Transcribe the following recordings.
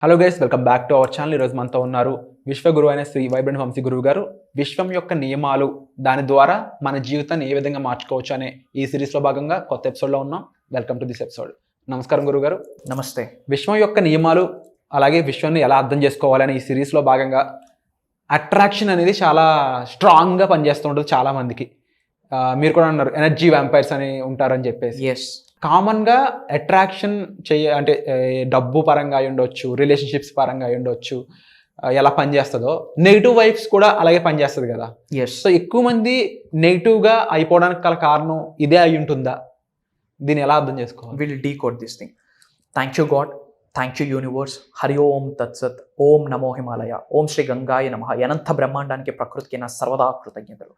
Hello guys, welcome back to our channel. ఈరోజు మనతో ఉన్నారు విశ్వగురు అయిన శ్రీ వైబ్రెంట్ వంశీ గురువు గారు. విశ్వం యొక్క నియమాలు, దాని ద్వారా మన జీవితాన్ని ఏ విధంగా మార్చుకోవచ్చు అనే ఈ సిరీస్లో భాగంగా కొత్త ఎపిసోడ్లో ఉన్నాం. Welcome to this episode. నమస్కారం గురువు గారు. నమస్తే. విశ్వం యొక్క నియమాలు, అలాగే విశ్వాన్ని ఎలా అర్థం చేసుకోవాలని ఈ సిరీస్లో భాగంగా అట్రాక్షన్ అనేది చాలా స్ట్రాంగ్గా పనిచేస్తూ ఉంటుంది చాలా మందికి. మీరు కూడా అన్నారు ఎనర్జీ వ్యాంపైర్స్ అని ఉంటారని చెప్పేసి. ఎస్, కామన్గా అట్రాక్షన్ అంటే డబ్బు పరంగా అయి ఉండొచ్చు, రిలేషన్షిప్స్ పరంగా అయి ఉండొచ్చు, ఎలా పనిచేస్తుందో నెగిటివ్ వైబ్స్ కూడా అలాగే పనిచేస్తుంది కదా. ఎస్. సో ఎక్కువ మంది నెగిటివ్గా అయిపోవడానికి గల కారణం ఇదే అయి ఉంటుందా? దీన్ని ఎలా అర్థం చేసుకోవాలి? Will decode this thing. Thank you God, thank you universe. హరి ఓం తత్సత్. ఓం నమో హిమాలయ. ఓం శ్రీ గంగాయ నమః. అనంత బ్రహ్మాండానికి ప్రకృతికి నా సర్వదా కృతజ్ఞతలు.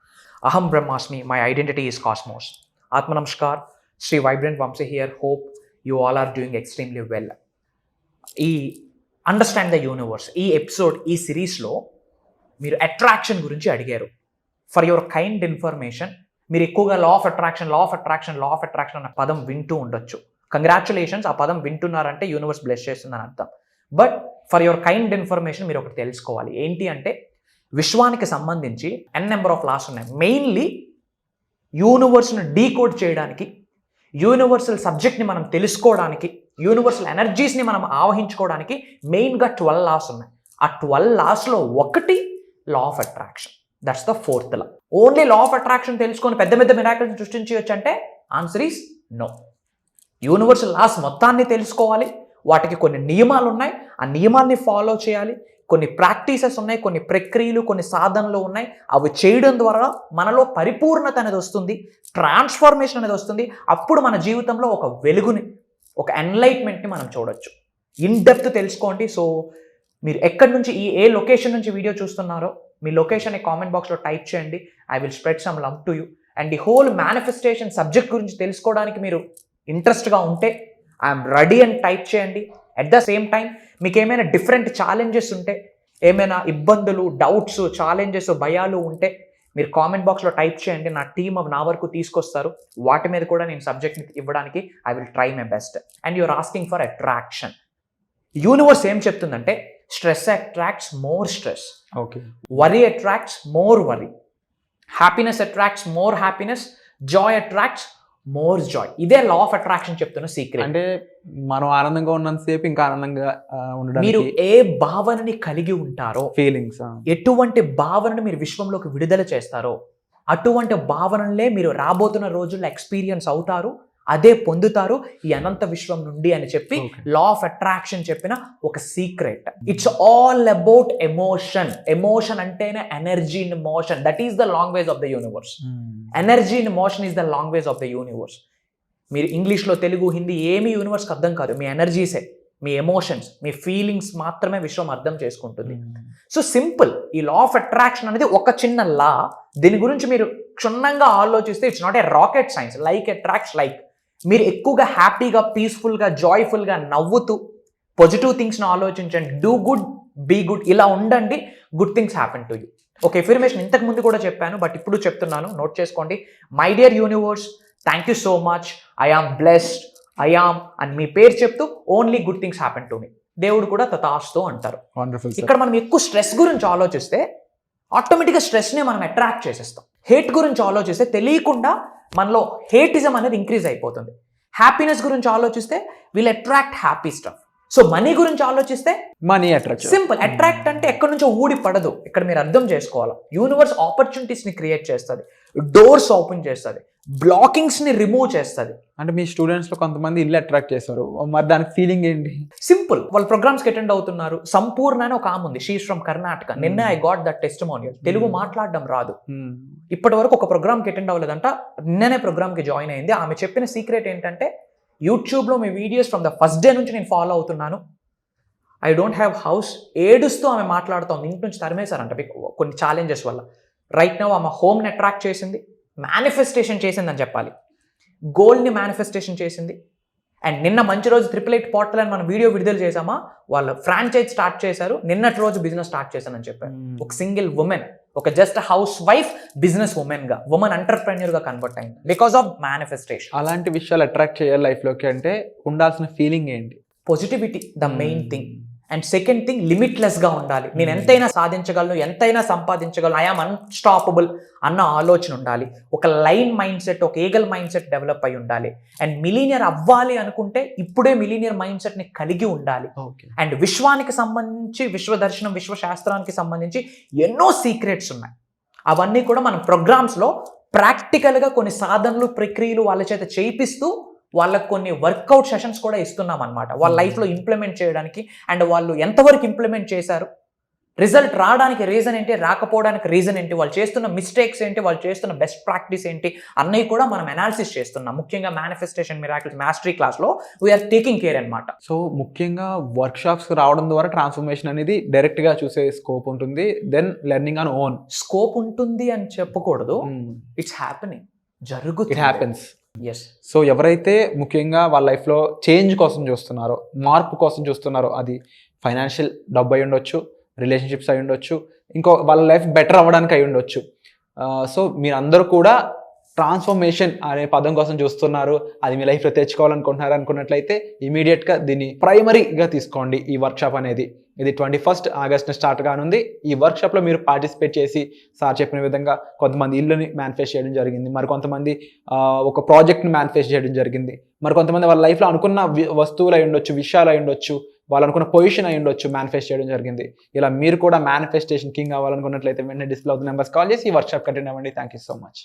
అహం బ్రహ్మాస్మి. My identity is cosmos. ఆత్మ నమస్కార్. Shri vibrant Vamshi here. Hope you all are doing extremely well. ఈ అండర్స్టాండ్ ద యూనివర్స్ ఈ ఎపిసోడ్, ఈ సిరీస్లో మీరు అట్రాక్షన్ గురించి అడిగారు. ఫర్ యువర్ కైండ్ ఇన్ఫర్మేషన్, మీరు ఎక్కువగా లా ఆఫ్ అట్రాక్షన్ అన్న పదం వింటూ ఉండొచ్చు. కంగ్రాచులేషన్స్, ఆ పదం వింటున్నారంటే యూనివర్స్ బ్లెస్ చేస్తుందని అర్థం. But for your kind information మీరు ఒకటి తెలుసుకోవాలి. ఏంటి అంటే, విశ్వానికి సంబంధించి నెంబర్ ఆఫ్ లాస్ ఉన్నాయి. మెయిన్లీ యూనివర్స్ను డీకోడ్ చేయడానికి, యూనివర్సల్ సబ్జెక్ట్ని మనం తెలుసుకోవడానికి, యూనివర్సల్ ఎనర్జీస్ని మనం ఆవహించుకోవడానికి మెయిన్గా 12 లాస్ ఉన్నాయి. ఆ 12 లాస్లో ఒకటి law of attraction. That's the 4th law. Only law of attraction తెలుసుకొని పెద్ద పెద్ద మిరాకిల్స్ సృష్టించవచ్చు అంటే answer is no. Universal laws మొత్తాన్ని తెలుసుకోవాలి. వాటికి కొన్ని నియమాలు ఉన్నాయి, ఆ నియమాల్ని ఫాలో చేయాలి. కొన్ని ప్రాక్టీసెస్ ఉన్నాయి, కొన్ని ప్రక్రియలు, కొన్ని సాధనలు ఉన్నాయి. అవి చేయడం ద్వారా మనలో పరిపూర్ణత అనేది వస్తుంది, ట్రాన్స్ఫర్మేషన్ అనేది వస్తుంది. అప్పుడు మన జీవితంలో ఒక వెలుగుని, ఒక ఎన్లైట్మెంట్ని మనం చూడొచ్చు. ఇన్ డెప్త్ తెలుసుకోండి. సో మీరు ఎక్కడి నుంచి, ఏ లొకేషన్ నుంచి వీడియో చూస్తున్నారో మీ లొకేషన్ని కామెంట్ బాక్స్లో టైప్ చేయండి. I will spread some love to you. And ఈ హోల్ మేనిఫెస్టేషన్ సబ్జెక్ట్ గురించి తెలుసుకోవడానికి మీరు ఇంట్రెస్ట్గా ఉంటే ఐఎమ్ రెడీ అని టైప్ చేయండి. అట్ ద సేమ్ టైం మీకు ఏమైనా డిఫరెంట్ ఛాలెంజెస్ ఉంటే, ఏమైనా ఇబ్బందులు, డౌట్స్, ఛాలెంజెస్, భయాలు ఉంటే మీరు కామెంట్ బాక్స్లో టైప్ చేయండి. నా టీమ్ నా వరకు తీసుకొస్తారు. వాటి మీద కూడా నేను సబ్జెక్ట్ని ఇవ్వడానికి I will try my best. And you're asking for attraction. Universe ఏం చెప్తుందంటే, stress attracts more stress, okay, worry attracts more worry, happiness attracts more happiness, joy attracts more joy. ఇదే లా ఆఫ్ అట్రాక్షన్ చెప్తున్న secret. అంటే మనం ఆనందంగా ఉన్నంతసేపు ఇంకా ఆనందంగా ఉండడానికి మీరు ఏ భావనని కలిగి ఉంటారో, ఫీలింగ్స్, ఎటువంటి భావనని మీరు విశ్వంలోకి విడుదల చేస్తారో, అటువంటి భావనలే మీరు రాబోతున్న రోజుల్లో ఎక్స్పీరియన్స్ అవుతారు, అదే పొందుతారు ఈ అనంత విశ్వం నుండి అని చెప్పి లా ఆఫ్ అట్రాక్షన్ చెప్పిన ఒక secret. It's all about emotion. Emotion అంటేనే energy in motion. That is the language of the universe. Energy in motion is the language of the universe. మీరు ఇంగ్లీష్లో, తెలుగు, హిందీ ఏమీ యూనివర్స్కి అర్థం కాదు. మీ ఎనర్జీసే, మీ ఎమోషన్స్, మీ ఫీలింగ్స్ మాత్రమే విశ్వం అర్థం చేసుకుంటుంది. So simple. ఈ లా ఆఫ్ అట్రాక్షన్ అనేది ఒక చిన్న లా. దీని గురించి మీరు క్షుణ్ణంగా ఆలోచిస్తే it's not a rocket science. Like attracts like. మీరు ఎక్కువగా హ్యాపీగా, పీస్ఫుల్గా, జాయ్ఫుల్గా నవ్వుతూ పాజిటివ్ థింగ్స్ని ఆలోచించండి. డూ గుడ్, బీ గుడ్, ఇలా ఉండండి. Good things happen to you. ఒక ఇన్ఫర్మేషన్ ఇంతకు ముందు కూడా చెప్పాను, బట్ ఇప్పుడు చెప్తున్నాను, నోట్ చేసుకోండి. My dear universe, thank you so much. I am blessed, I am అని మీ పేరు చెప్తూ only good things happen to me. దేవుడు కూడా తథాస్తు అంటారు. ఇక్కడ మనం ఎక్కువ స్ట్రెస్ గురించి ఆలోచిస్తే ఆటోమేటిక్గా స్ట్రెస్ని మనం అట్రాక్ట్ చేసేస్తాం. హేట్ గురించి ఆలోచిస్తే తెలియకుండా మనలో హేటిజం అనేది ఇంక్రీజ్ అయిపోతుంది. హ్యాపీనెస్ గురించి ఆలోచిస్తే will attract happy stuff. So money గురించి ఆలోచిస్తే మనీ అట్రాక్ట్. సింపుల్. అట్రాక్ట్ అంటే ఎక్కడి నుంచో ఊడి పడదు. ఇక్కడ మీరు అర్థం చేసుకోవాలి. యూనివర్స్ ఆపర్చునిటీస్ని క్రియేట్ చేస్తుంది, డోర్స్ ఓపెన్ చేస్తుంది, బ్లాకింగ్స్ని రిమూవ్ చేస్తుంది. అంటే మీ స్టూడెంట్స్లో కొంతమంది ఇల్లు అట్రాక్ట్ చేస్తారు, మరి దానికి ఫీలింగ్ ఏంటి? సింపుల్. వాళ్ళు ప్రోగ్రామ్స్కి అటెండ్ అవుతున్నారు. సంపూర్ణ అని ఒక ఆమె ఉంది, షీఈస్ ఫ్రమ్ కర్ణాటక. నిన్న I got that testimonial. Telugu మాట్లాడడం రాదు, ఇప్పటి వరకు ఒక ప్రోగ్రామ్కి అటెండ్ అవ్వలేదంట. నిన్ననే ప్రోగ్రామ్కి జాయిన్ అయింది. ఆమె చెప్పిన సీక్రెట్ ఏంటంటే, యూట్యూబ్లో మీ videos from the first day నుంచి నేను ఫాలో అవుతున్నాను. I don't have house. ఏడుస్తూ ఆమె మాట్లాడుతోంది. ఇంటి నుంచి తరిమేశారంట కొన్ని ఛాలెంజెస్ వల్ల. రైట్ నౌ ఆమె హోమ్ని అట్రాక్ట్ చేసింది, మేనిఫెస్టేషన్ చేసిందని చెప్పాలి, గోల్ని మేనిఫెస్టేషన్ చేసింది. అండ్ నిన్న మంచి రోజు 888 పోర్టల్ అని మనం వీడియో విడుదల చేసామా, వాళ్ళు ఫ్రాంచైజ్ స్టార్ట్ చేశారు. నిన్నటి రోజు బిజినెస్ స్టార్ట్ చేశానని చెప్పారు. ఒక సింగిల్ ఉమెన్, ఒక జస్ట్ హౌస్ వైఫ్ బిజినెస్ ఉమెన్గా, ఉమెన్ ఎంటర్ప్రెన్యూర్గా కన్వర్ట్ అయింది బికాస్ ఆఫ్ మేనిఫెస్టేషన్. అలాంటి విషయాలు అట్రాక్ట్ చేయాలి లైఫ్లోకి అంటే ఉండాల్సిన ఫీలింగ్ ఏంటి? Positivity the main thing. And second thing లిమిట్లెస్గా ఉండాలి. నేను ఎంతైనా సాధించగలను, ఎంతైనా సంపాదించగలను, ఐఆమ్ అన్స్టాపబుల్ అన్న ఆలోచన ఉండాలి. ఒక లైన్ మైండ్ సెట్, ఒక ఈగల్ మైండ్ సెట్ డెవలప్ అయి ఉండాలి. అండ్ మిలీనియర్ అవ్వాలి అనుకుంటే ఇప్పుడే మిలీనియర్ మైండ్ సెట్ని కలిగి ఉండాలి. అండ్ విశ్వానికి సంబంధించి, విశ్వదర్శనం, విశ్వశాస్త్రానికి సంబంధించి ఎన్నో సీక్రెట్స్ ఉన్నాయి. అవన్నీ కూడా మనం ప్రోగ్రామ్స్లో ప్రాక్టికల్గా కొన్ని సాధనలు, ప్రక్రియలు వాళ్ళ చేత చేయిస్తూ వాళ్ళకు కొన్ని వర్కౌట్ సెషన్స్ కూడా ఇస్తున్నాం అనమాట. వాళ్ళ లైఫ్లో ఇంప్లిమెంట్ చేయడానికి. అండ్ వాళ్ళు ఎంతవరకు ఇంప్లిమెంట్ చేశారు, రిజల్ట్ రావడానికి రీజన్ ఏంటి, రాకపోవడానికి రీజన్ ఏంటి, వాళ్ళు చేస్తున్న మిస్టేక్స్ ఏంటి, వాళ్ళు చేస్తున్న బెస్ట్ ప్రాక్టీస్ ఏంటి అన్నీ కూడా మనం అనాలిసిస్ చేస్తున్నాం. ముఖ్యంగా మేనిఫెస్టేషన్ మిరాకిల్స్ మాస్టరీ క్లాస్లో వీఆర్ టేకింగ్ కేర్ అనమాట. సో ముఖ్యంగా వర్క్షాప్స్ రావడం ద్వారా ట్రాన్స్ఫర్మేషన్ అనేది డైరెక్ట్గా చూసే స్కోప్ ఉంటుంది. Then learning on own scope ఉంటుంది అని చెప్పకూడదు. ఇట్స్ హ్యాపెనింగ్, జరుగుతుంది. It happens. ఎస్. సో ఎవరైతే ముఖ్యంగా వాళ్ళ లైఫ్లో చేంజ్ కోసం చూస్తున్నారో, మార్పు కోసం చూస్తున్నారో, అది ఫైనాన్షియల్ డబ్బు అయి ఉండొచ్చు, రిలేషన్షిప్స్ అయి ఉండొచ్చు, ఇంకో వాళ్ళ లైఫ్ బెటర్ అవ్వడానికి అయి ఉండొచ్చు. సో మీరందరూ కూడా ట్రాన్స్ఫర్మేషన్ అనే పదం కోసం చూస్తున్నారు, అది మీ లైఫ్లో తెచ్చుకోవాలనుకుంటున్నారు అనుకున్నట్లయితే ఇమీడియట్గా దీన్ని ప్రైమరీగా తీసుకోండి. ఈ వర్క్షాప్ అనేది ఇది 21 ఆగస్ట్న స్టార్ట్ కానుంది. ఈ వర్క్షాప్లో మీరు పార్టిసిపేట్ చేసి సార్ చెప్పిన విధంగా కొంతమంది ఇల్లుని మేనిఫెస్ట్ చేయడం జరిగింది, మరి కొంతమంది ఒక ప్రాజెక్ట్ని మేనిఫెస్ట్ చేయడం జరిగింది, మరి కొంతమంది వాళ్ళ లైఫ్లో అనుకున్న వస్తువులు అయి ఉండొచ్చు, విషయాలు అయి ఉండొచ్చు, వాళ్ళు అనుకున్న పొజిషన్ అయి ఉండొచ్చు, మేనిఫెస్ట్ చేయడం జరిగింది. ఇలా మీరు కూడా మేనిఫెస్టేషన్ కింగ్ అవ్వాలనుకున్నట్లయితే వెంటనే డిస్ప్లే అవుతున్న నెంబర్స్ కాల్ చేసి ఈ వర్క్షాప్ అటెండ్ అవ్వండి. Thank you so much.